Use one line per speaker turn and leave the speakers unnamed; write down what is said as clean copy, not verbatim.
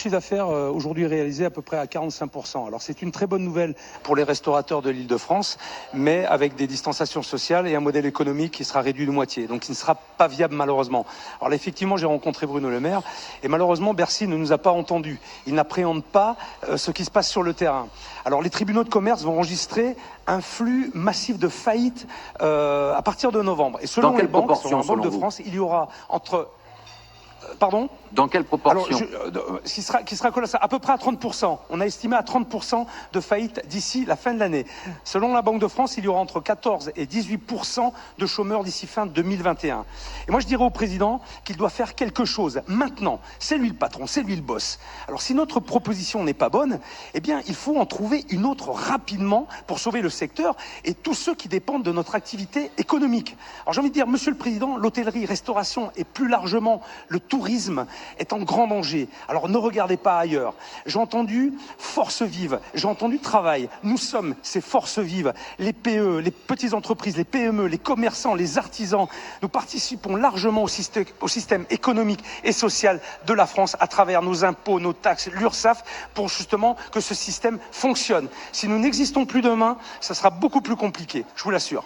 Chiffre d'affaires aujourd'hui réalisé à peu près à 45%. Alors c'est une très bonne nouvelle pour les restaurateurs de l'Île-de-France, mais avec des distanciations sociales et un modèle économique qui sera réduit de moitié, donc qui ne sera pas viable malheureusement. Alors là, effectivement, j'ai rencontré Bruno Le Maire et malheureusement Bercy ne nous a pas entendus. Il n'appréhende pas ce qui se passe sur le terrain. Alors les tribunaux de commerce vont enregistrer un flux massif de faillites à partir de novembre. Et selon les banques, selon la Banque de France, il y aura entre... Pardon ?
Dans quelle proportion?
Qui sera colossal, à peu près à 30%. On a estimé à 30% de faillite d'ici la fin de l'année. Selon la Banque de France, il y aura entre 14 et 18% de chômeurs d'ici fin 2021. Et moi, je dirais au président qu'il doit faire quelque chose maintenant. C'est lui le patron, c'est lui le boss. Alors, si notre proposition n'est pas bonne, eh bien, il faut en trouver une autre rapidement pour sauver le secteur et tous ceux qui dépendent de notre activité économique. Alors, j'ai envie de dire, Monsieur le Président, l'hôtellerie, restauration et plus largement le tourisme est en grand danger. Alors ne regardez pas ailleurs. J'ai entendu force vive, j'ai entendu travail. Nous sommes ces forces vives, les PE, les petites entreprises, les PME, les commerçants, les artisans. Nous participons largement au système économique et social de la France à travers nos impôts, nos taxes, l'URSSAF, pour justement que ce système fonctionne. Si nous n'existons plus demain, ça sera beaucoup plus compliqué, je vous l'assure.